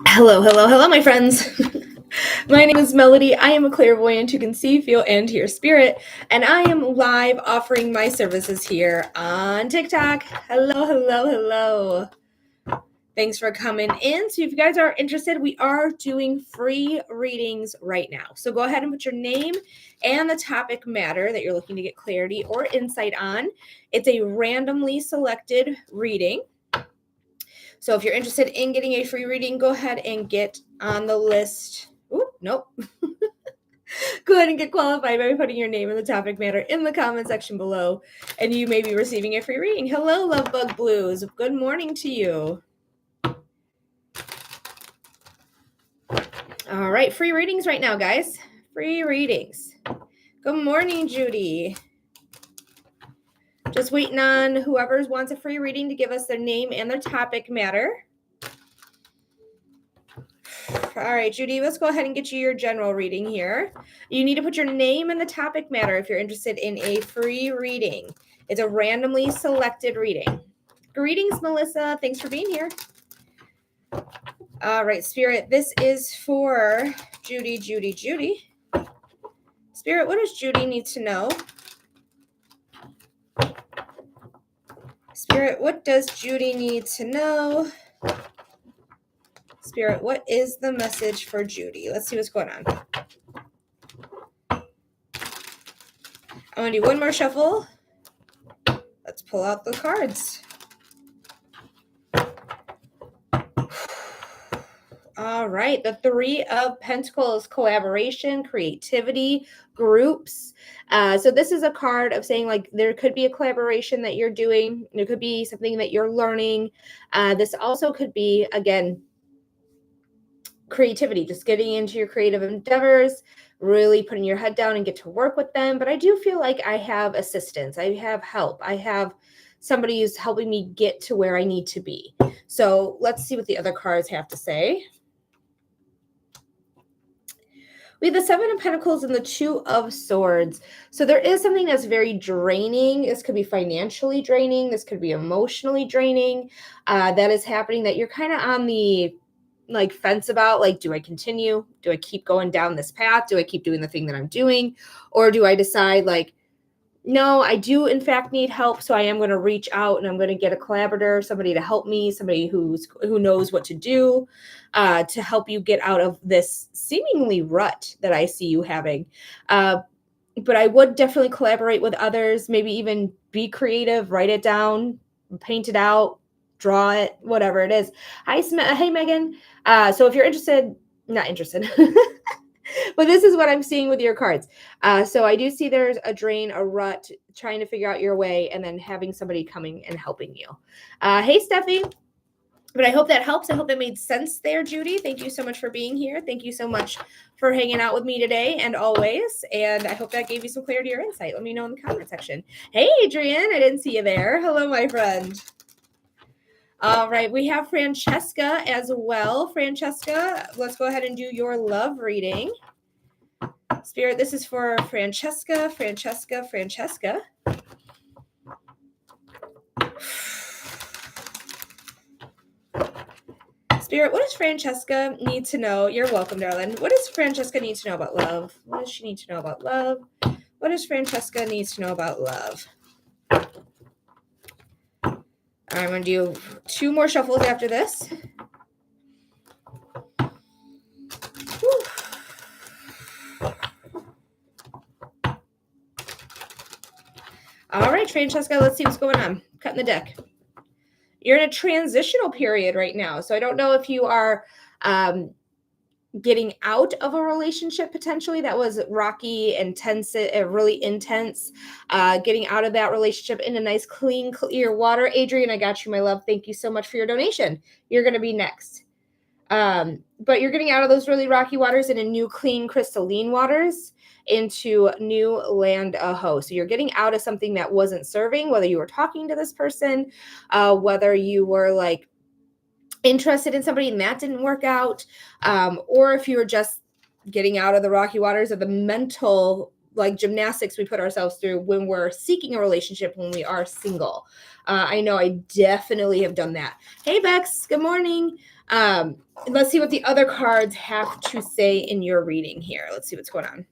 Hello, my friends. My name is Melody. I am a clairvoyant who can see, feel, and hear spirit, and I am live offering my services here on TikTok. Hello. Thanks for coming in. So if you guys are interested, we are doing free readings right now. So go ahead and put your name and the topic matter that you're looking to get clarity or insight on. It's a randomly selected reading. So if you're interested in getting a free reading, go ahead and get on the list. Ooh, nope. Go ahead and get qualified by putting your name and the topic matter in the comment section below, and you may be receiving a free reading. Hello, Lovebug Blues. Good morning to you. All right, free readings right now, guys. Free readings. Good morning, Judy. Just waiting on whoever wants a free reading to give us their name and their topic matter. All right, Judy, let's go ahead and get you your general reading here. You need to put your name and the topic matter if you're interested in a free reading. It's a randomly selected reading. Greetings, Melissa. Thanks for being here. All right, Spirit, this is for Judy. Spirit, what does Judy need to know? Spirit, what does Judy need to know? Spirit, what is the message for Judy? Let's see what's going on. I'm going to do one more shuffle. Let's pull out the cards. All right, the Three of Pentacles, collaboration, creativity, groups. So this is a card of saying like there could be a collaboration that you're doing. There could be something that you're learning. This also could be, again, creativity, just getting into your creative endeavors, really putting your head down and get to work with them. But I do feel like I have assistance. I have help. I have somebody who's helping me get to where I need to be. So let's see what the other cards have to say. We have the Seven of Pentacles and the Two of Swords. So there is something that's very draining. This could be financially draining. This could be emotionally draining. That is happening that you're kind of on the fence about, like, do I continue? Do I keep going down this path? Do I keep doing the thing that I'm doing? Or do I decide like, no, I do in fact need help. So I am going to reach out and I'm going to get a collaborator, somebody to help me, somebody who knows what to do to help you get out of this seemingly rut that I see you having. But I would definitely collaborate with others, maybe even be creative, write it down, paint it out, draw it, whatever it is. Hey, Megan. So if you're not interested, but this is what I'm seeing with your cards. So I do see there's a drain, a rut, trying to figure out your way, and then having somebody coming and helping you. Hey, Steffi. But I hope that helps. I hope it made sense there, Judy. Thank you so much for being here. Thank you so much for hanging out with me today and always. And I hope that gave you some clarity or insight. Let me know in the comment section. Hey, Adrian, I didn't see you there. Hello, my friend. All right, we have Francesca as well. Francesca, let's go ahead and do your love reading. Spirit, this is for Francesca. Spirit, what does Francesca need to know? You're welcome, darling. What does Francesca need to know about love? What does she need to know about love? What does Francesca need to know about love? I'm going to do 2 more shuffles after this. Whew. All right, Francesca, let's see what's going on. Cutting the deck. You're in a transitional period right now. So I don't know if you are getting out of a relationship potentially that was rocky, intense, really intense, getting out of that relationship in a nice, clean, clear water. Adrian, I got you, my love. Thank you so much for your donation. You're going to be next. But you're getting out of those really rocky waters into new, clean, crystalline waters into new land So you're getting out of something that wasn't serving, whether you were talking to this person, whether you were like interested in somebody and that didn't work out, or if you were just getting out of the rocky waters of the mental like gymnastics we put ourselves through when we're seeking a relationship when we are single. I know I definitely have done that. Hey Bex, good morning. Let's see what the other cards have to say in your reading here. Let's see what's going on.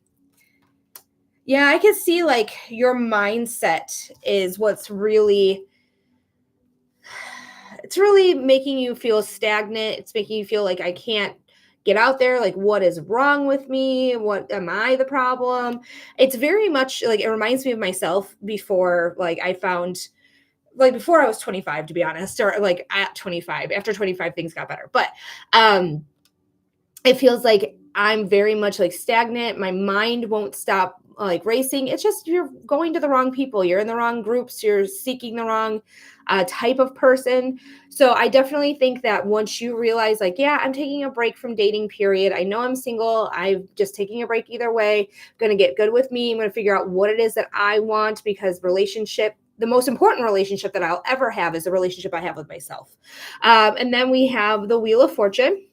Yeah, I can see like your mindset is what's really, it's really making you feel stagnant. It's making you feel like I can't get out there. Like, what is wrong with me? What am I the problem? It's very much like, it reminds me of myself before, like I found, like before I was 25, to be honest, or like at 25. After 25, things got better. But it feels like I'm very much like stagnant. My mind won't stop like racing. It's just you're going to the wrong people. You're in the wrong groups. You're seeking the wrong type of person. So I definitely think that once you realize like, yeah, I'm taking a break from dating, period. I know I'm single. I'm just taking a break either way. I'm going to get good with me. I'm going to figure out what it is that I want, because the most important relationship that I'll ever have is the relationship I have with myself. And then we have the Wheel of Fortune.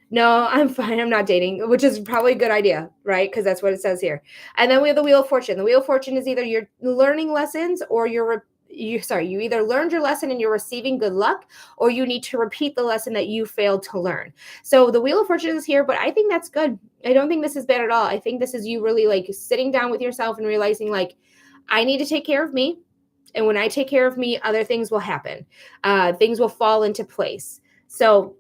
No, I'm fine. I'm not dating, which is probably a good idea, right? Because that's what it says here. And then we have the Wheel of Fortune. The Wheel of Fortune is either you're learning lessons or you either learned your lesson and you're receiving good luck, or you need to repeat the lesson that you failed to learn. So the Wheel of Fortune is here, but I think that's good. I don't think this is bad at all. I think this is you really like sitting down with yourself and realizing like, I need to take care of me. And when I take care of me, other things will happen. Things will fall into place. So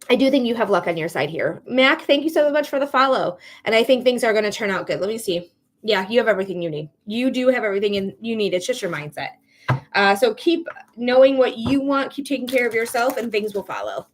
I do think you have luck on your side here. Mac, thank you so much for the follow. And I think things are going to turn out good. Let me see. Yeah, you have everything you need. You do have everything you need. It's just your mindset. So keep knowing what you want. Keep taking care of yourself and things will follow.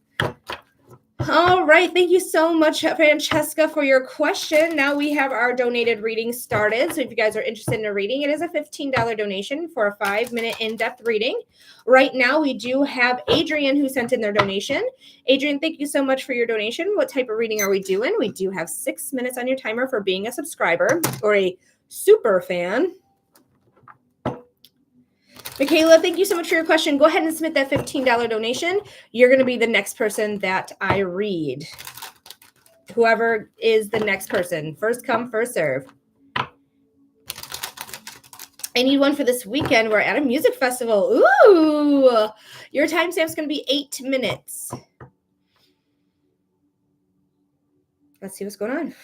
All right. Thank you so much, Francesca, for your question. Now we have our donated reading started. So if you guys are interested in a reading, it is a $15 donation for a 5-minute in-depth reading. Right now, we do have Adrian who sent in their donation. Adrian, thank you so much for your donation. What type of reading are we doing? We do have 6 minutes on your timer for being a subscriber or a super fan. Michaela, thank you so much for your question. Go ahead and submit that $15 donation. You're going to be the next person that I read. Whoever is the next person. First come, first serve. I need one for this weekend. We're at a music festival. Ooh! Your timestamp's going to be 8 minutes. Let's see what's going on.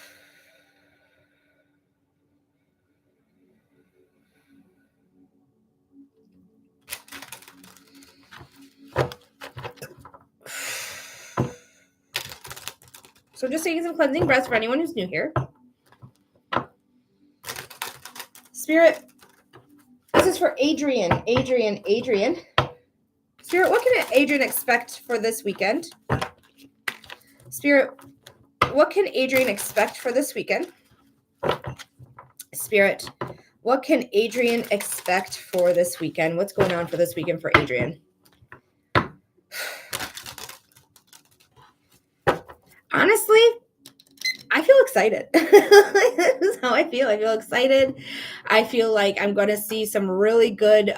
So just taking some cleansing breaths for anyone who's new here. Spirit, this is for Adrian. Adrian. Spirit, what can Adrian expect for this weekend? Spirit, what can Adrian expect for this weekend? Spirit, what can Adrian expect for this weekend? What's going on for this weekend for Adrian? Honestly, I feel excited. This is how I feel. I feel excited. I feel like I'm going to see some really good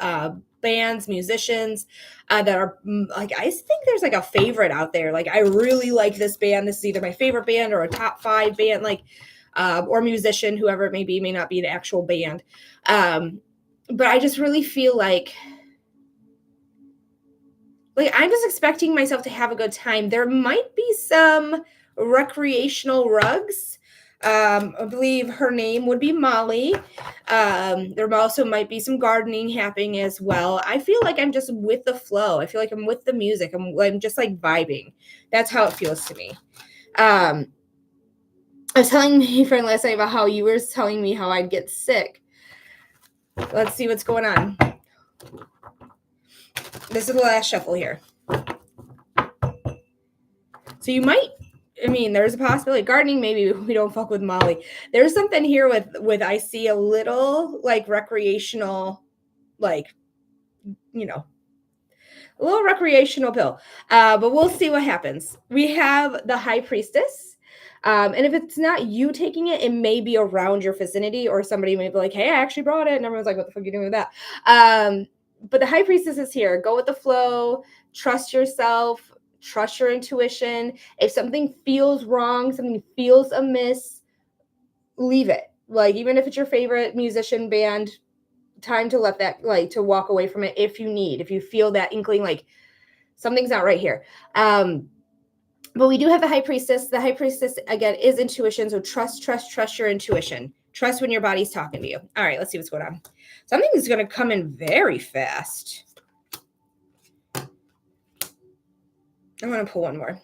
bands, musicians that are like, I think there's like a favorite out there. Like, I really like this band. This is either my favorite band or a top 5 band, like, or musician, whoever it may be, may not be an actual band. But I just really feel like I'm just expecting myself to have a good time. There might be some recreational rugs. I believe her name would be Molly. There also might be some gardening happening as well. I feel like I'm just with the flow. I feel like I'm with the music. I'm just like vibing. That's how it feels to me. I was telling my friend last night about how you were telling me how I'd get sick. Let's see what's going on. This is the last shuffle here. So you might, there's a possibility. Gardening, maybe we don't fuck with Molly. There's something here with I see a little like recreational, like, a little recreational pill. But we'll see what happens. We have the High Priestess. And if it's not you taking it, it may be around your vicinity, or somebody may be like, hey, I actually brought it. And everyone's like, what the fuck are you doing with that? But the High Priestess is here. Go with the flow. Trust yourself. Trust your intuition. If something feels wrong, something feels amiss, leave it. Like, even if it's your favorite musician band, time to let that, like, to walk away from it if you feel that inkling, like something's not right here. But we do have the high priestess. The high priestess, again, is intuition. So trust your intuition. Trust when your body's talking to you. All right, let's see what's going on. Something is going to come in very fast. I'm going to pull one more.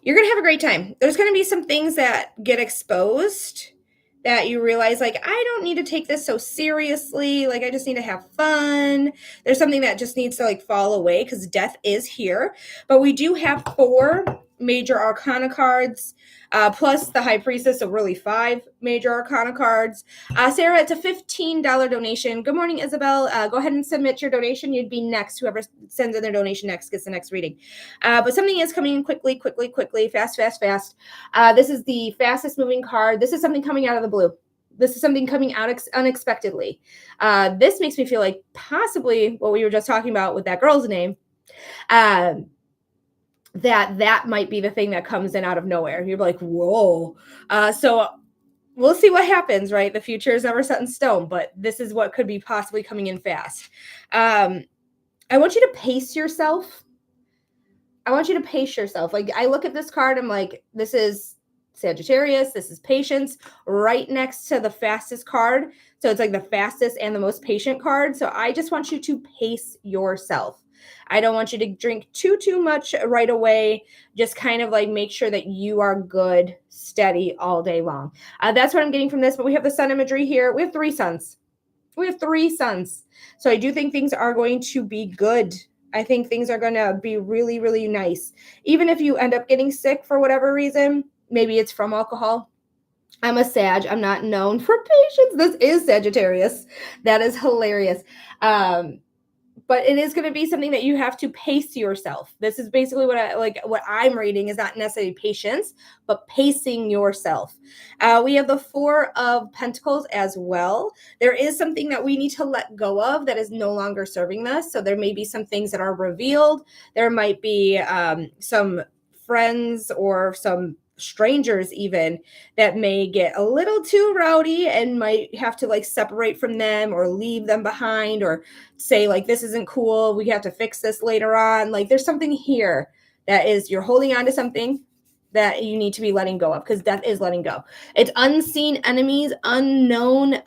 You're going to have a great time. There's going to be some things that get exposed that you realize, like, I don't need to take this so seriously. Like, I just need to have fun. There's something that just needs to, like, fall away because death is here. But we do have 4 major arcana cards, plus the high priestess, so really 5 major arcana cards. Sarah, it's a $15 donation. Good morning, Isabel. Go ahead and submit your donation. You'd be next. Whoever sends in their donation next gets the next reading. But something is coming in quickly, fast. This is the fastest moving card. This is something coming out of the blue. This is something coming out unexpectedly. This makes me feel like possibly what we were just talking about with that girl's name, that might be the thing that comes in out of nowhere. You're like, whoa. So we'll see what happens, right? The future is never set in stone, but this is what could be possibly coming in fast. I want you to pace yourself. Like, I look at this card, I'm like, this is Sagittarius, this is patience, right next to the fastest card. So it's like the fastest and the most patient card. So I just want you to pace yourself. I don't want you to drink too much right away. Just kind of like make sure that you are good, steady all day long. That's what I'm getting from this. But we have the sun imagery here. We have 3 suns. So I do think things are going to be good. I think things are going to be really, really nice. Even if you end up getting sick for whatever reason, maybe it's from alcohol. I'm a Sag. I'm not known for patience. This is Sagittarius. That is hilarious. But it is going to be something that you have to pace yourself. This is basically what I'm reading is not necessarily patience, but pacing yourself. We have the 4 of Pentacles as well. There is something that we need to let go of that is no longer serving us. So there may be some things that are revealed. There might be some friends or some strangers even that may get a little too rowdy and might have to like separate from them or leave them behind or say like, this isn't cool, we have to fix this later on. Like, there's something here that is, you're holding on to something that you need to be letting go of, because death is letting go. It's unseen enemies, unknown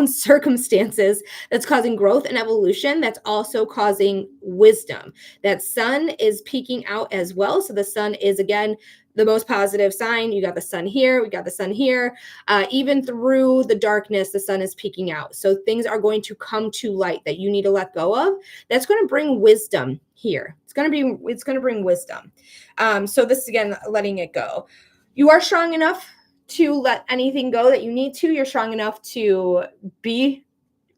circumstances that's causing growth and evolution, that's also causing wisdom. That sun is peeking out as well. So the sun is, again, the most positive sign. You got the sun here, we got the sun here. Even through the darkness, the sun is peeking out. So things are going to come to light that you need to let go of. That's going to bring wisdom here. It's going to bring wisdom. So this is, again, letting it go. You are strong enough to let anything go that you need to. You're strong enough to be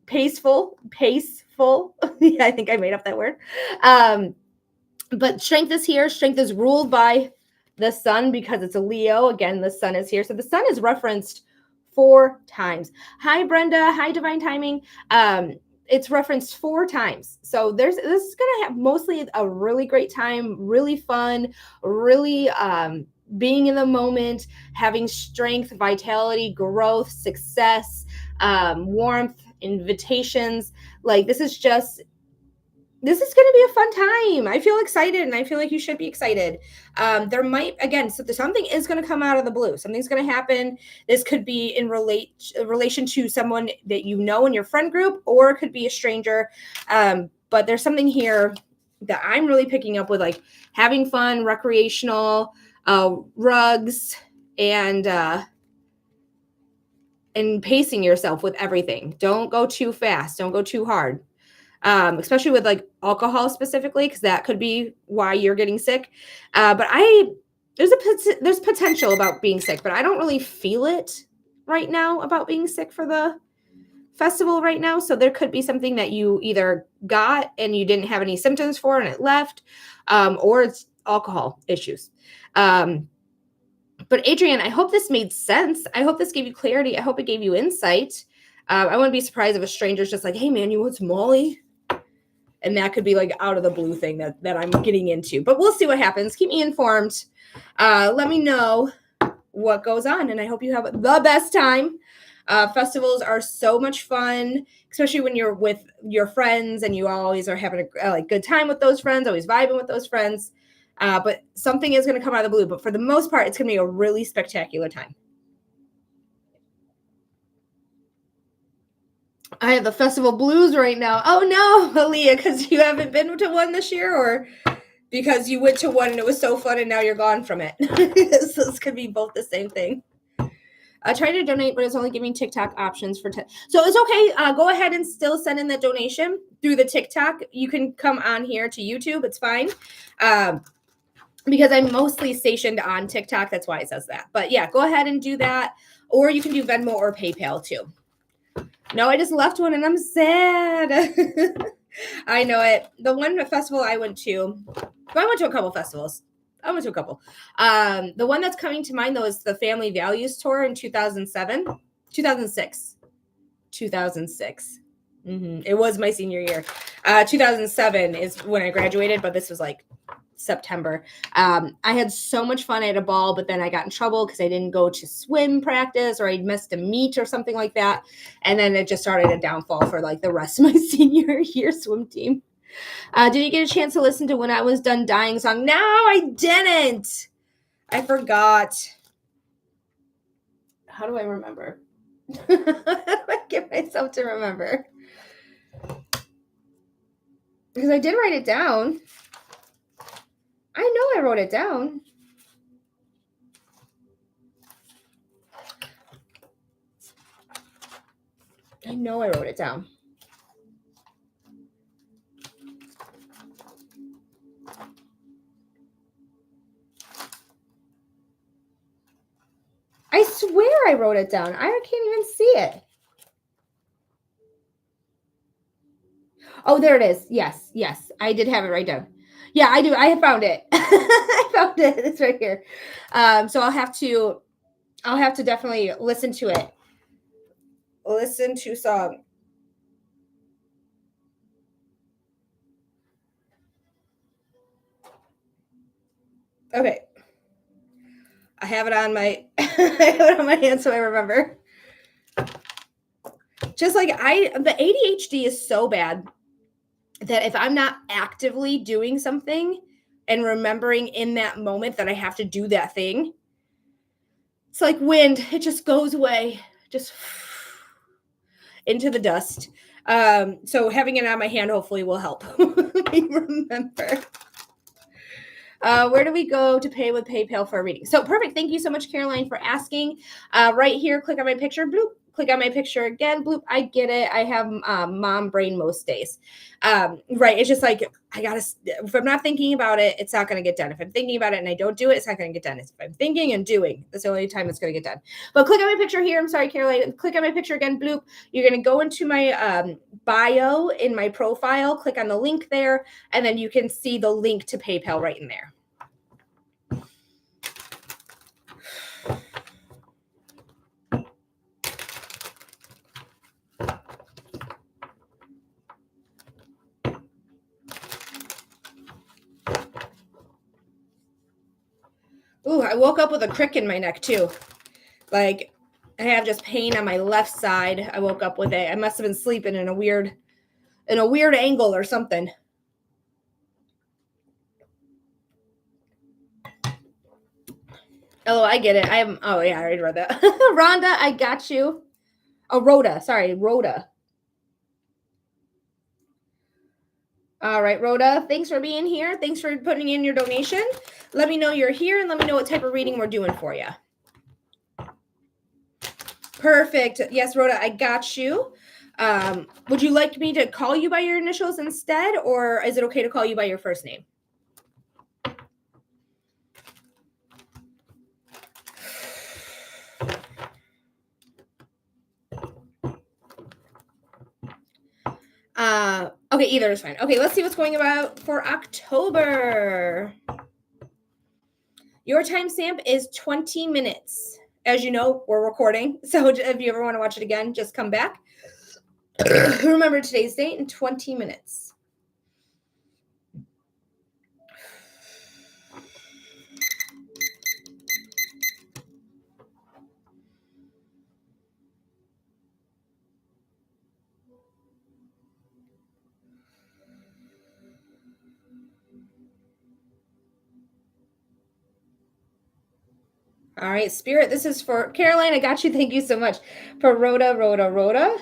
paceful. Yeah, I think I made up that word. But strength is here. Strength is ruled by the sun because it's a Leo. Again, the sun is here. So the sun is referenced 4 times. Hi, Brenda. Hi, Divine Timing. It's referenced 4 times. So this is going to have mostly a really great time, really fun, really being in the moment, having strength, vitality, growth, success, warmth, invitations. Like, this is going to be a fun time. I feel excited, and I feel like you should be excited. There might, again, so something is going to come out of the blue. Something's going to happen. This could be in relation to someone that you know in your friend group, or it could be a stranger. But there's something here that I'm really picking up with, like having fun, recreational, rugs, and pacing yourself with everything. Don't go too fast. Don't go too hard. Especially with like alcohol specifically, because that could be why you're getting sick. But there's potential about being sick, but I don't really feel it right now about being sick for the festival right now. So there could be something that you either got and you didn't have any symptoms for and it left, or it's alcohol issues. But Adrienne, I hope this made sense. I hope this gave you clarity. I hope it gave you insight. I wouldn't be surprised if a stranger's just like, hey man, you want some Molly? And that could be like out of the blue thing that I'm getting into. But we'll see what happens. Keep me informed. Let me know what goes on. And I hope you have the best time. Festivals are so much fun, especially when you're with your friends and you always are having a like good time with those friends, always vibing with those friends. But something is going to come out of the blue. But for the most part, it's going to be a really spectacular time. I have the festival blues right now. Oh no, Aaliyah, because you haven't been to one this year, or because you went to one and it was so fun and now you're gone from it. So this could be both the same thing. I tried to donate, but it's only giving TikTok options for so it's okay. Go ahead and still send in the donation through the TikTok. You can come on here to YouTube. It's fine. Because I'm mostly stationed on TikTok. That's why it says that. But yeah, go ahead and do that. Or you can do Venmo or PayPal too. No, I just left one and I'm sad. I know it. The one festival I went to a couple festivals. I went to a couple. The one that's coming to mind, though, is the Family Values Tour in 2006. It was my senior year. 2007 is when I graduated, but this was like September. I had so much fun. I had a ball, but then I got in trouble because I didn't go to swim practice, or I missed a meet or something like that. And then it just started a downfall for like the rest of my senior year swim team. Did you get a chance to listen to When I Was Done Dying song? No, I didn't. I forgot. How do I remember? How do I get myself to remember? Because I did write it down. I know I wrote it down. I know I wrote it down. I swear I wrote it down. I can't even see it. Oh, there it is. Yes. I did have it right down. Yeah, I do. I found it. I found it. It's right here. So I'll have to definitely listen to it. Listen to song. Okay. I have it on my hand so I remember. Just like the ADHD is so bad that if I'm not actively doing something and remembering in that moment that I have to do that thing, it's like wind. It just goes away, just into the dust. So having it on my hand hopefully will help me remember. Where do we go to pay with PayPal for a reading? So perfect. Thank you so much, Caroline, for asking. Right here, click on my picture. Bloop. Click on my picture again. Bloop. I get it. I have mom brain most days. Right. It's just like if I'm not thinking about it, it's not going to get done. If I'm thinking about it and I don't do it, it's not going to get done. If I'm thinking and doing, that's the only time it's going to get done. But click on my picture here. I'm sorry, Caroline. Click on my picture again. Bloop. You're going to go into my bio in my profile. Click on the link there, and then you can see the link to PayPal right in there. Ooh, I woke up with a crick in my neck too. Like I have just pain on my left side. I woke up with it. I must have been sleeping in a weird angle or something. Oh, I get it. Oh yeah, I already read that. Rhonda, I got you. Oh, Rhoda. Sorry, Rhoda. All right, Rhoda. Thanks for being here. Thanks for putting in your donation. Let me know you're here and let me know what type of reading we're doing for you. Perfect. Yes, Rhoda, I got you. Would you like me to call you by your initials instead, or is it okay to call you by your first name? Okay, either is fine. Okay, let's see what's going about for October. Your timestamp is 20 minutes. As you know, we're recording, so if you ever want to watch it again, just come back. Remember today's date in 20 minutes. All right, Spirit, this is for Caroline. I got you. Thank you so much. For Rhoda.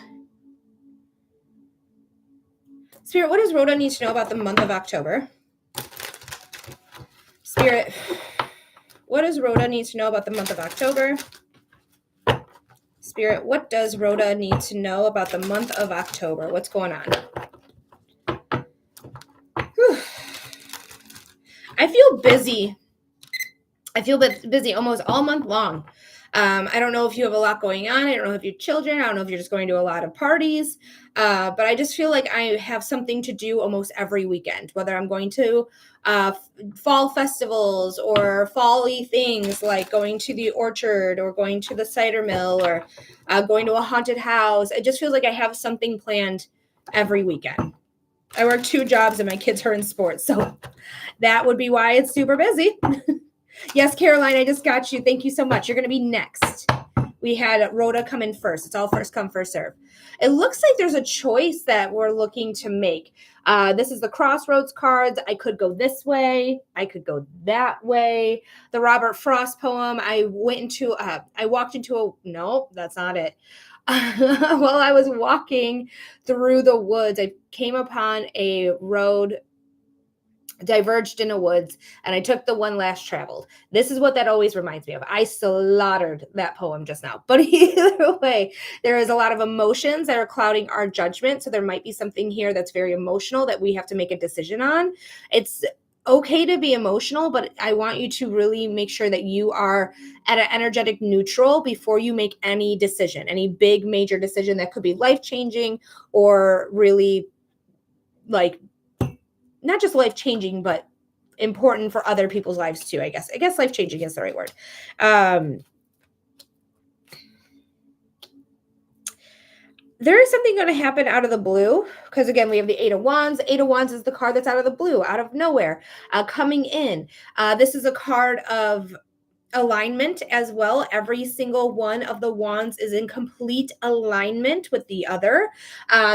Spirit, what does Rhoda need to know about the month of October? Spirit, what does Rhoda need to know about the month of October? Spirit, what does Rhoda need to know about the month of October? What's going on? Whew. I feel busy. I feel busy almost all month long. I don't know if you have a lot going on. I don't know if you have children. I don't know if you're just going to a lot of parties. But I just feel like I have something to do almost every weekend, whether I'm going to fall festivals or fall-y things like going to the orchard or going to the cider mill or going to a haunted house. It just feels like I have something planned every weekend. I work 2 jobs and my kids are in sports. So that would be why it's super busy. Yes, Caroline, I just got you. Thank you so much. You're going to be next. We had Rhoda come in first. It's all first come, first serve. It looks like there's a choice that we're looking to make. This is the Crossroads cards. I could go this way. I could go that way. The Robert Frost poem. I walked into no, that's not it. While I was walking through the woods, I came upon a road diverged in the woods, and I took the one last traveled. This is what that always reminds me of. I slaughtered that poem just now. But either way, there is a lot of emotions that are clouding our judgment. So there might be something here that's very emotional that we have to make a decision on. It's okay to be emotional, but I want you to really make sure that you are at an energetic neutral before you make any decision, any big major decision that could be life-changing or really like not just life-changing, but important for other people's lives too, I guess. I guess life-changing is the right word. There is something going to happen out of the blue because, again, we have the Eight of Wands. Eight of Wands is the card that's out of the blue, out of nowhere, coming in. This is a card of alignment as well. Every single one of the wands is in complete alignment with the other.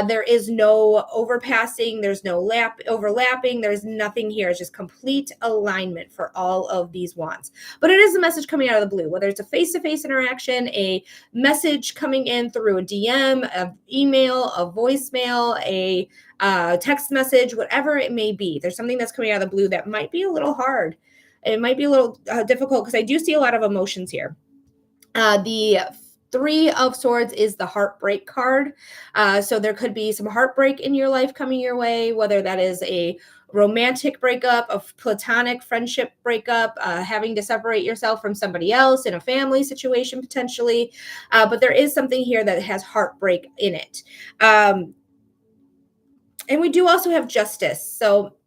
There is no overpassing. There's no overlapping. There's nothing here. It's just complete alignment for all of these wands. But it is a message coming out of the blue, whether it's a face-to-face interaction, a message coming in through a DM, an email, a voicemail, a text message, whatever it may be. There's something that's coming out of the blue that might be a little hard. It might be a little difficult because I do see a lot of emotions here. The Three of Swords is the heartbreak card. So there could be some heartbreak in your life coming your way, whether that is a romantic breakup, a platonic friendship breakup, having to separate yourself from somebody else in a family situation potentially. But there is something here that has heartbreak in it. And we do also have justice. So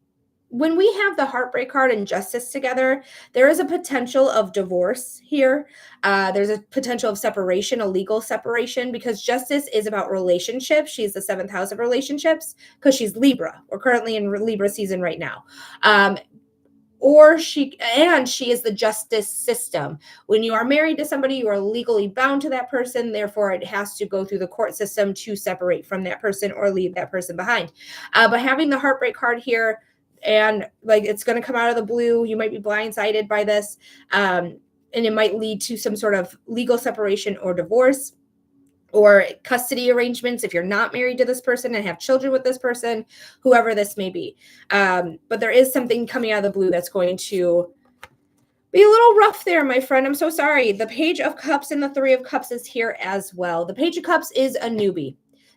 when we have the heartbreak card and justice together, there is a potential of divorce here. There's a potential of separation, a legal separation, because justice is about relationships. She's the 7th house of relationships because she's Libra. We're currently in Libra season right now. She is the justice system. When you are married to somebody, you are legally bound to that person. Therefore, it has to go through the court system to separate from that person or leave that person behind. But having the heartbreak card here, and like it's going to come out of the blue, you might be blindsided by this, and it might lead to some sort of legal separation or divorce or custody arrangements if you're not married to this person and have children with this person, whoever this may be. But there is something coming out of the blue that's going to be a little rough there, my friend. I'm so sorry. The Page of Cups and the Three of Cups is here as well. The Page of Cups is a newbie.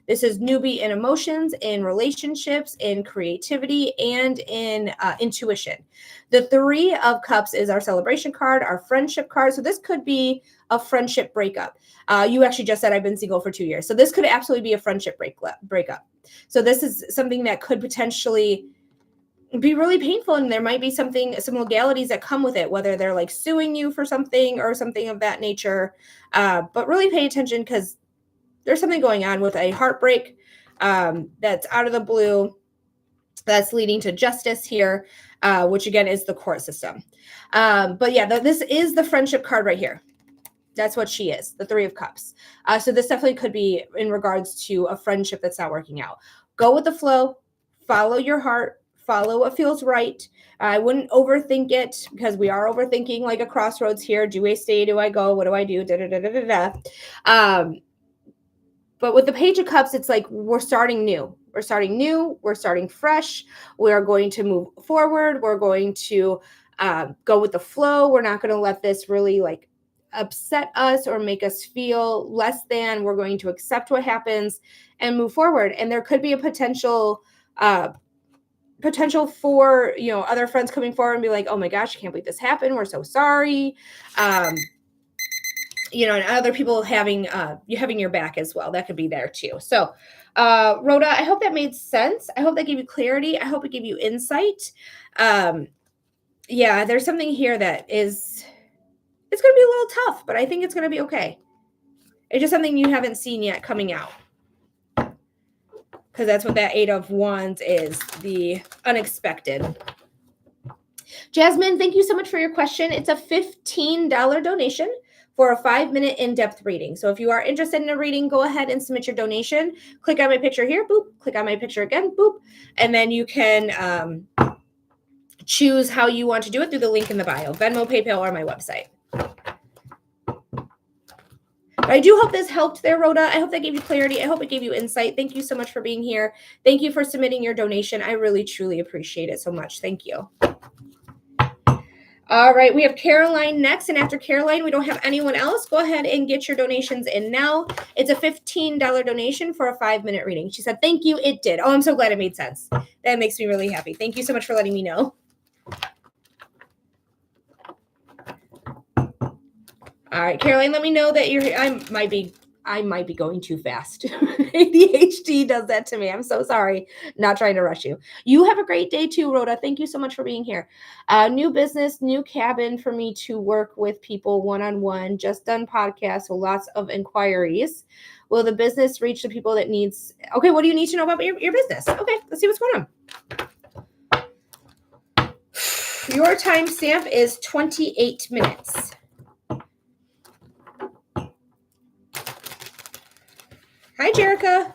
This is newbie in emotions, in relationships, in creativity, and in intuition. The Three of Cups is our celebration card, our friendship card. So this could be a friendship breakup. You actually just said I've been single for 2 years. So this could absolutely be a friendship breakup. So this is something that could potentially be really painful, and there might be some legalities that come with it, whether they're like suing you for something or something of that nature. But really pay attention because there's something going on with a heartbreak that's out of the blue that's leading to justice here, which again is the court system. But yeah, this is the friendship card right here. That's what she is, the Three of Cups. So this definitely could be in regards to a friendship that's not working out. Go with the flow, follow your heart, follow what feels right. I wouldn't overthink it, because we are overthinking like a crossroads here. Do I stay? Do I go? What do I do? Da, da, da, da, da, da. But with the Page of Cups, it's like we're starting new. We're starting new. We're starting fresh. We're going to move forward. We're going to go with the flow. We're not going to let this really like upset us or make us feel less than. We're going to accept what happens and move forward. And there could be a potential for, you know, other friends coming forward and be like, oh my gosh, I can't believe this happened. We're so sorry. You know, and other people having your back as well. That could be there too. So, Rhoda, I hope that made sense. I hope that gave you clarity. I hope it gave you insight. Yeah, there's something here that it's going to be a little tough, but I think it's going to be okay. It's just something you haven't seen yet coming out. Because that's what that 8 of Wands is, the unexpected. Jasmine, thank you so much for your question. It's a $15 donation for a 5-minute in-depth reading. So if you are interested in a reading, go ahead and submit your donation. Click on my picture here, boop. Click on my picture again, boop. And then you can choose how you want to do it through the link in the bio, Venmo, PayPal, or my website. But I do hope this helped there, Rhoda. I hope that gave you clarity. I hope it gave you insight. Thank you so much for being here. Thank you for submitting your donation. I really, truly appreciate it so much. Thank you. All right, we have Caroline next, and after Caroline, we don't have anyone else. Go ahead and get your donations in now. It's a $15 donation for a 5-minute reading. She said, thank you, it did. Oh, I'm so glad it made sense. That makes me really happy. Thank you so much for letting me know. All right, Caroline, let me know that you're here. I might be going too fast. ADHD does that to me. I'm so sorry. Not trying to rush you. You have a great day too, Rhoda. Thank you so much for being here. New business, new cabin for me to work with people one-on-one. Just done podcast, so lots of inquiries. Will the business reach the people that needs? Okay, what do you need to know about your business? Okay, let's see what's going on. Your timestamp is 28 minutes. Hi, Jerica.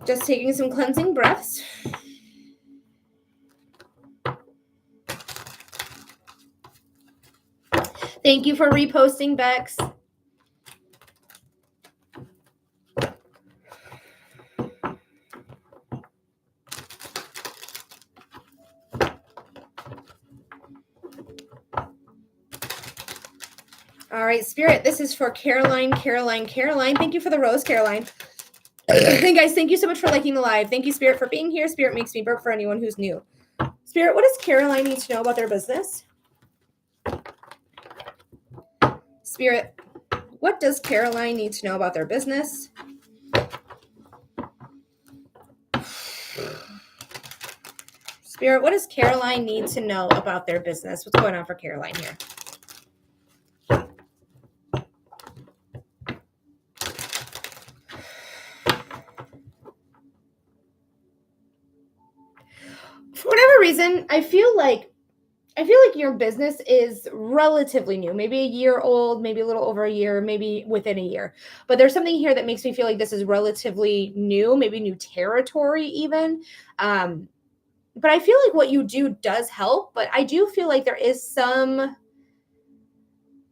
Just taking some cleansing breaths. Thank you for reposting, Bex. All right, Spirit, this is for Caroline. Thank you for the rose, Caroline. Hey, guys, thank you so much for liking the live. Thank you, Spirit, for being here. Spirit makes me burp for anyone who's new. Spirit, what does Caroline need to know about their business? Spirit, what does Caroline need to know about their business? Spirit, what does Caroline need to know about their business? What's going on for Caroline here? For whatever reason, I feel like your business is relatively new, maybe a year old, maybe a little over a year, maybe within a year. But there's something here that makes me feel like this is relatively new, maybe new territory even. But I feel like what you do does help, but I do feel like there is some of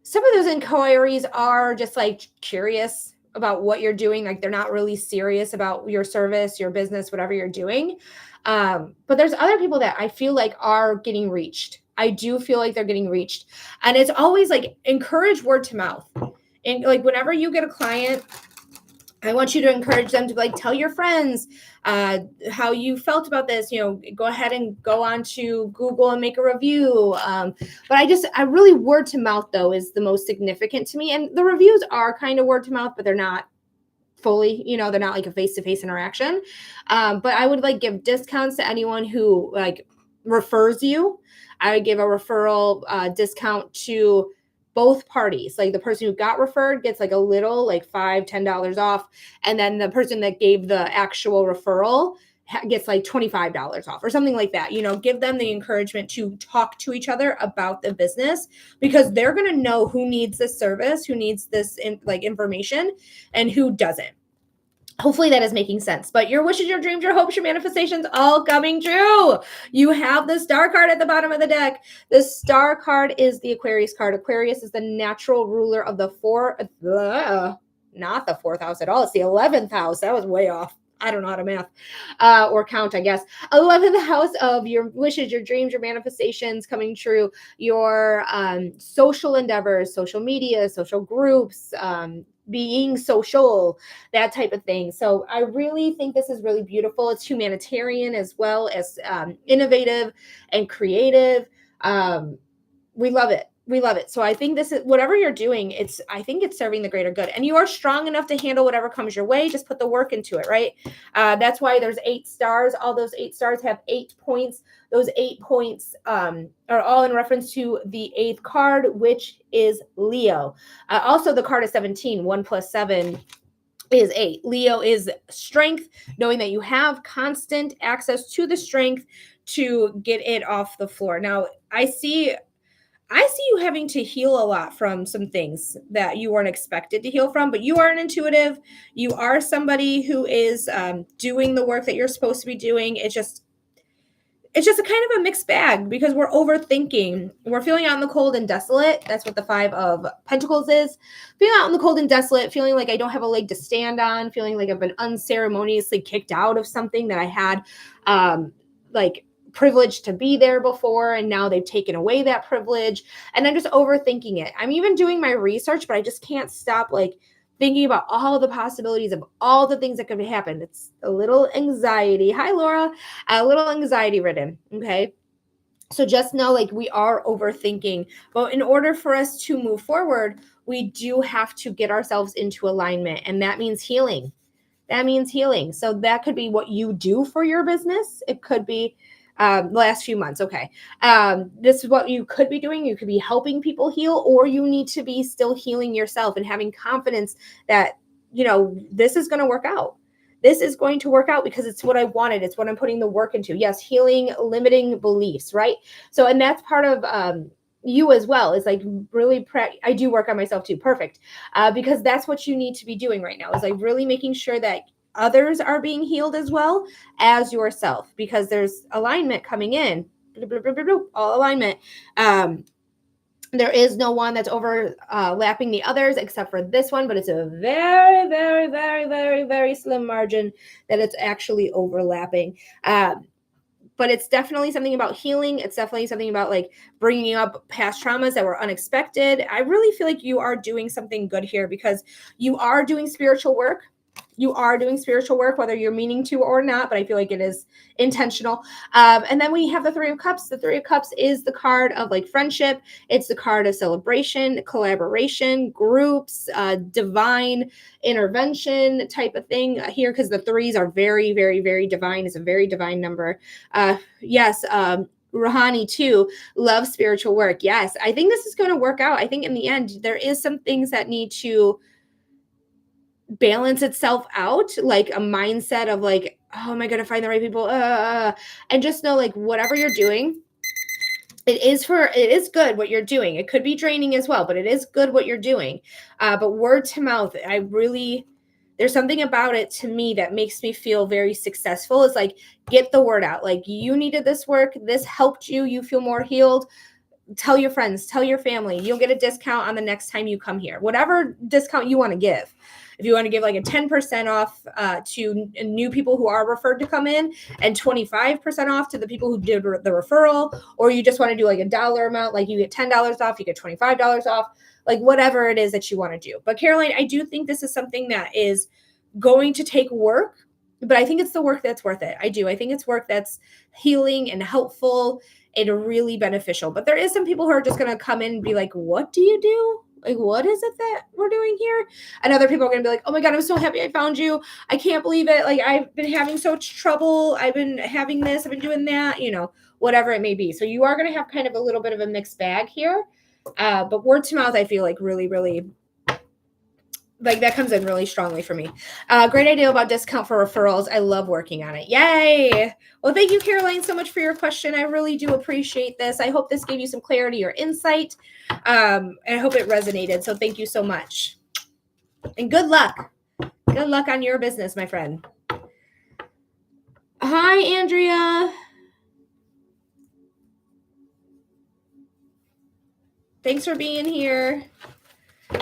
those inquiries are just like curious about what you're doing. Like they're not really serious about your service, your business, whatever you're doing. But there's other people that I feel like are getting reached. I do feel like they're getting reached. And it's always like encourage word to mouth. And like whenever you get a client, I want you to encourage them to like tell your friends how you felt about this. You know, go ahead and go on to Google and make a review. But I really word to mouth though is the most significant to me. And the reviews are kind of word to mouth, but they're not fully, you know, they're not like a face-to-face interaction. But I would like give discounts to anyone who like refers you. I would give a referral discount to both parties. Like the person who got referred gets like a little, like $5-10 off. And then the person that gave the actual referral gets like $25 off or something like that. You know, give them the encouragement to talk to each other about the business because they're going to know who needs this service, who needs this like information and who doesn't. Hopefully that is making sense. But your wishes, your dreams, your hopes, your manifestations all coming true. You have the star card at the bottom of the deck. The star card is the Aquarius card. Aquarius is the natural ruler of the not the fourth house at all. It's the 11th house. That was way off. I don't know how to math or count, I guess. 11th house of your wishes, your dreams, your manifestations coming true, your social endeavors, social media, social groups, being social, that type of thing. So I really think this is really beautiful. It's humanitarian as well as innovative and creative. We love it. We love it. So I think this is whatever you're doing, I think it's serving the greater good. And you are strong enough to handle whatever comes your way. Just put the work into it, right? That's why there's 8 stars. All those 8 stars have 8 points. Those 8 points are all in reference to the 8th card, which is Leo. Also, the card is 17. 1 plus 7 is 8. Leo is strength, knowing that you have constant access to the strength to get it off the floor. Now, I see you having to heal a lot from some things that you weren't expected to heal from, but you are an intuitive. You are somebody who is doing the work that you're supposed to be doing. It's just a kind of a mixed bag because we're overthinking. We're feeling out in the cold and desolate. That's what the 5 of Pentacles is. Feeling out in the cold and desolate, feeling like I don't have a leg to stand on, feeling like I've been unceremoniously kicked out of something that I had like privileged to be there before, and now they've taken away that privilege, and I'm just overthinking it. I'm even doing my research, but I just can't stop like thinking about all the possibilities of all the things that could happen. It's a little anxiety. Hi, Laura. A little anxiety ridden. Okay. So just know like we are overthinking, but in order for us to move forward, we do have to get ourselves into alignment, and that means healing. That means healing. So that could be what you do for your business. It could be the last few months. Okay. This is what you could be doing. You could be helping people heal, or you need to be still healing yourself and having confidence that, this is going to work out. This is going to work out because it's what I wanted. It's what I'm putting the work into. Yes. Healing limiting beliefs, right? So, and that's part of, you as well is like really I do work on myself too. Perfect. Because that's what you need to be doing right now is like really making sure that others are being healed as well as yourself, because there's alignment coming in, all alignment. There is no one that's overlapping the others except for this one, but it's a very, very, very, very, very slim margin that it's actually overlapping. But it's definitely something about healing. It's definitely something about like bringing up past traumas that were unexpected. I really feel like you are doing something good here because you are doing spiritual work. You are doing spiritual work, whether you're meaning to or not, but I feel like it is intentional. And then we have the 3 of Cups. The 3 of Cups is the card of like friendship. It's the card of celebration, collaboration, groups, divine intervention type of thing here, because the 3s are very, very, very divine. It's a very divine number. Yes. Rouhani too, love spiritual work. Yes, I think this is going to work out. I think in the end, there is some things that need to balance itself out, like a mindset of like, oh, am I going to find the right people? And just know like whatever you're doing, it is good what you're doing. It could be draining as well, but it is good what you're doing. But word to mouth, there's something about it to me that makes me feel very successful. It's like, get the word out. Like you needed this work. This helped you. You feel more healed. Tell your friends, tell your family. You'll get a discount on the next time you come here. Whatever discount you want to give. If you want to give like a 10% off to new people who are referred to come in and 25% off to the people who did the referral, or you just want to do like a dollar amount, like you get $10 off, you get $25 off, like whatever it is that you want to do. But Caroline, I do think this is something that is going to take work, but I think it's the work that's worth it. I do. I think it's work that's healing and helpful and really beneficial. But there is some people who are just going to come in and be like, what do you do? Like, what is it that we're doing here? And other people are going to be like, oh my God, I'm so happy I found you. I can't believe it. Like, I've been having so much trouble. I've been having this. I've been doing that, whatever it may be. So you are going to have kind of a little bit of a mixed bag here. But word to mouth, I feel like really, really, like that comes in really strongly for me. Great idea about discount for referrals. I love working on it. Yay. Well, thank you, Caroline, so much for your question. I really do appreciate this. I hope this gave you some clarity or insight. And I hope it resonated. So thank you so much. And good luck. Good luck on your business, my friend. Hi, Andrea. Thanks for being here.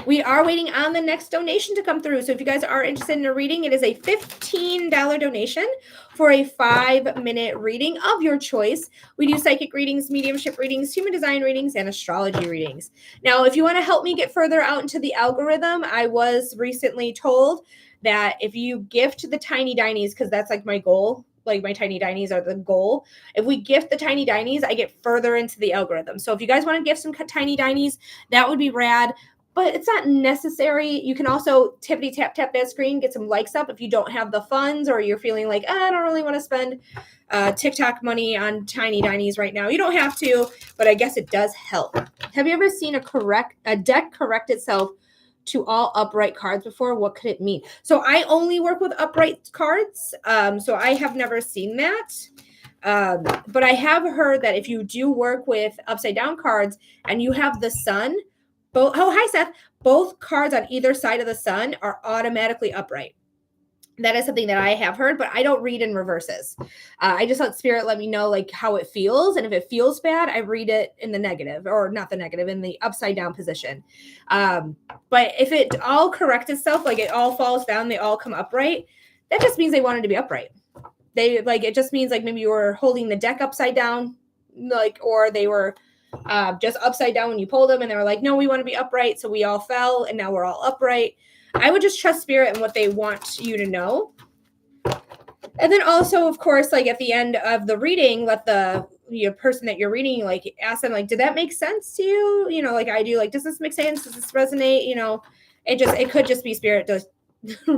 We are waiting on the next donation to come through. So if you guys are interested in a reading, it is a $15 donation for a 5-minute reading of your choice. We do psychic readings, mediumship readings, human design readings, and astrology readings. Now, if you want to help me get further out into the algorithm, I was recently told that if you gift the tiny dinies, because that's like my goal, like my tiny dinies are the goal. If we gift the tiny dinies, I get further into the algorithm. So if you guys want to gift some tiny dinies, that would be rad. But it's not necessary. You can also tippity tap that screen, get some likes up if you don't have the funds, or you're feeling like, I don't really want to spend TikTok money on tiny dinies right now. You don't have to, but I guess it does help. Have you ever seen a deck correct itself to all upright cards before? What could it mean? So I only work with upright cards, so I have never seen that. But I have heard that if you do work with upside down cards and you have the sun, hi Seth, both cards on either side of the sun are automatically upright. That is something that I have heard, but I don't read in reverses. I just let spirit let me know like how it feels, and if it feels bad, I read it in the negative, or not the negative, in the upside down position. But if it all corrects itself, like it all falls down, they all come upright, that just means they wanted to be upright. It just means like maybe you were holding the deck upside down, like, or they were just upside down when you pulled them, and they were like, no, we want to be upright, so we all fell and now we're all upright. I would just trust spirit and what they want you to know. And then also, of course, like at the end of the reading, let the person that you're reading, like, ask them, like, did that make sense to you? Like I do, like, does this make sense? Does this resonate? It could just be spirit just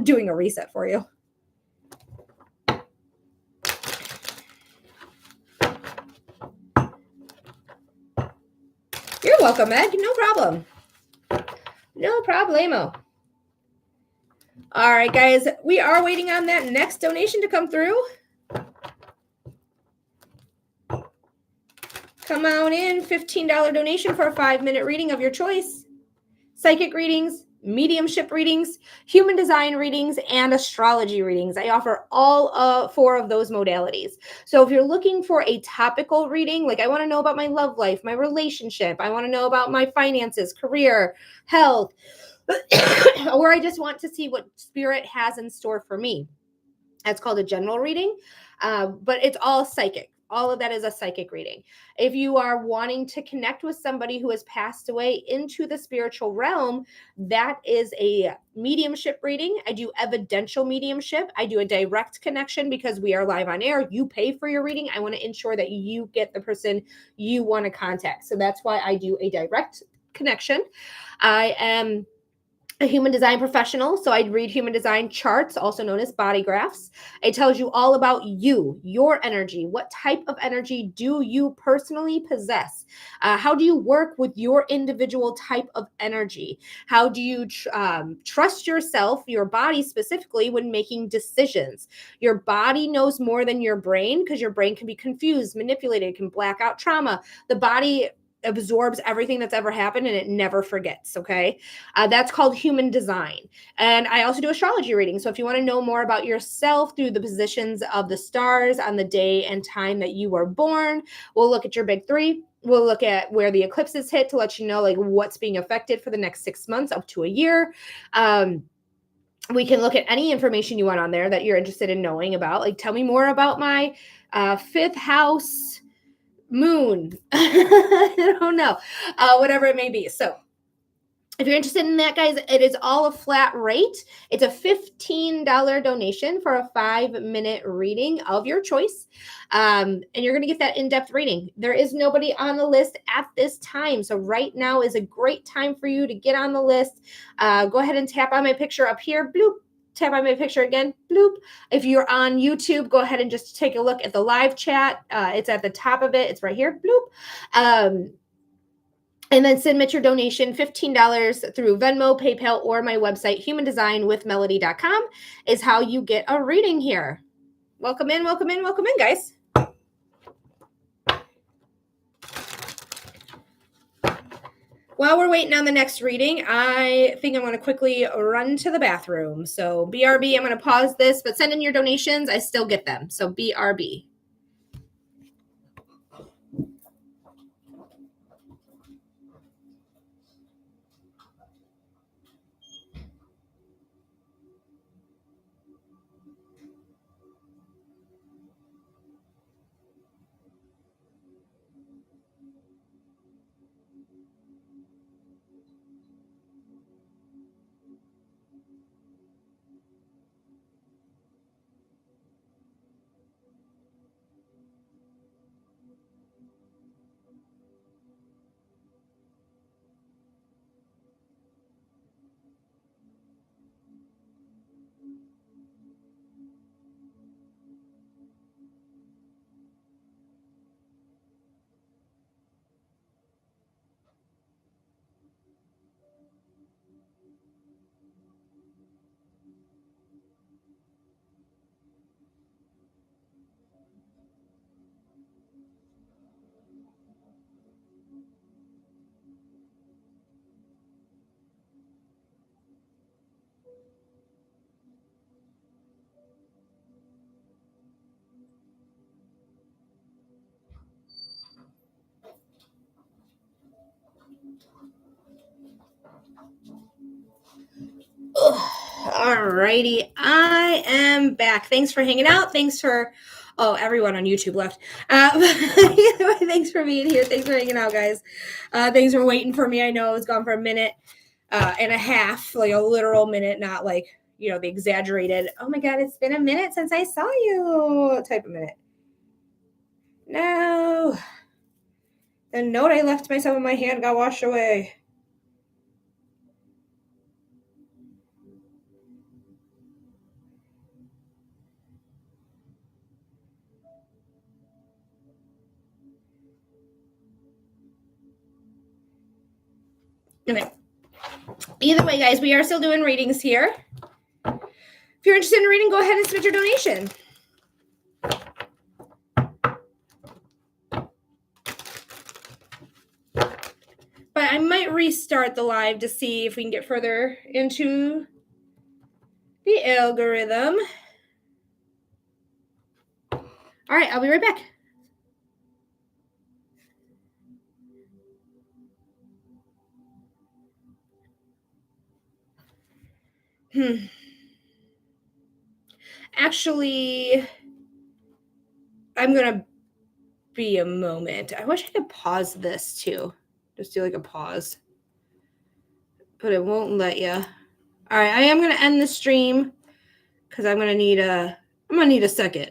doing a reset for you. You're welcome, Meg. No problem. No problemo. All right, guys. We are waiting on that next donation to come through. Come on in. $15 donation for a 5-minute reading of your choice. Psychic readings, mediumship readings, human design readings, and astrology readings. I offer all 4 of those modalities. So if you're looking for a topical reading, like I want to know about my love life, my relationship, I want to know about my finances, career, health, or I just want to see what spirit has in store for me, that's called a general reading, but it's all psychic. All of that is a psychic reading. If you are wanting to connect with somebody who has passed away into the spiritual realm, that is a mediumship reading. I do evidential mediumship. I do a direct connection because we are live on air. You pay for your reading. I want to ensure that you get the person you want to contact. So that's why I do a direct connection. I am a human design professional, so I read human design charts, also known as body graphs. It tells you all about you, your energy. What type of energy do you personally possess? How do you work with your individual type of energy? How do you trust yourself, your body specifically, when making decisions? Your body knows more than your brain, because your brain can be confused, manipulated, can black out trauma. The body absorbs everything that's ever happened and it never forgets. Okay. That's called human design. And I also do astrology readings. So if you want to know more about yourself through the positions of the stars on the day and time that you were born, we'll look at your big 3. We'll look at where the eclipses hit to let you know like what's being affected for the next 6 months up to a year. We can look at any information you want on there that you're interested in knowing about. Like, tell me more about my 5th house moon. I don't know, whatever it may be. So if you're interested in that, guys, it is all a flat rate. It's a $15 donation for a 5-minute reading of your choice. And you're going to get that in-depth reading. There is nobody on the list at this time. So right now is a great time for you to get on the list. Go ahead and tap on my picture up here. Bloop. Tap on my picture again. Bloop. If you're on YouTube, go ahead and just take a look at the live chat. It's at the top of it. It's right here. Bloop. And then submit your donation, $15 through Venmo, PayPal, or my website, humandesignwithmelody.com, is how you get a reading here. Welcome in, welcome in, welcome in, guys. While we're waiting on the next reading, I think I'm going to quickly run to the bathroom. So BRB, I'm going to pause this, but send in your donations. I still get them. So BRB. Alrighty, I am back. Thanks for hanging out. Thanks for, everyone on YouTube left. Thanks for being here. Thanks for hanging out, guys. Thanks for waiting for me. I know I was gone for a minute and a half, like a literal minute, not like, the exaggerated, oh my God, it's been a minute since I saw you type of minute. No. The note I left myself in my hand got washed away. Okay. Either way, guys, we are still doing readings here. If you're interested in reading, go ahead and submit your donation. But I might restart the live to see if we can get further into the algorithm. All right, I'll be right back. Actually, I'm going to be a moment. I wish I could pause this too. Just do like a pause. But it won't let you. All right, I am going to end the stream because I'm going to need a second.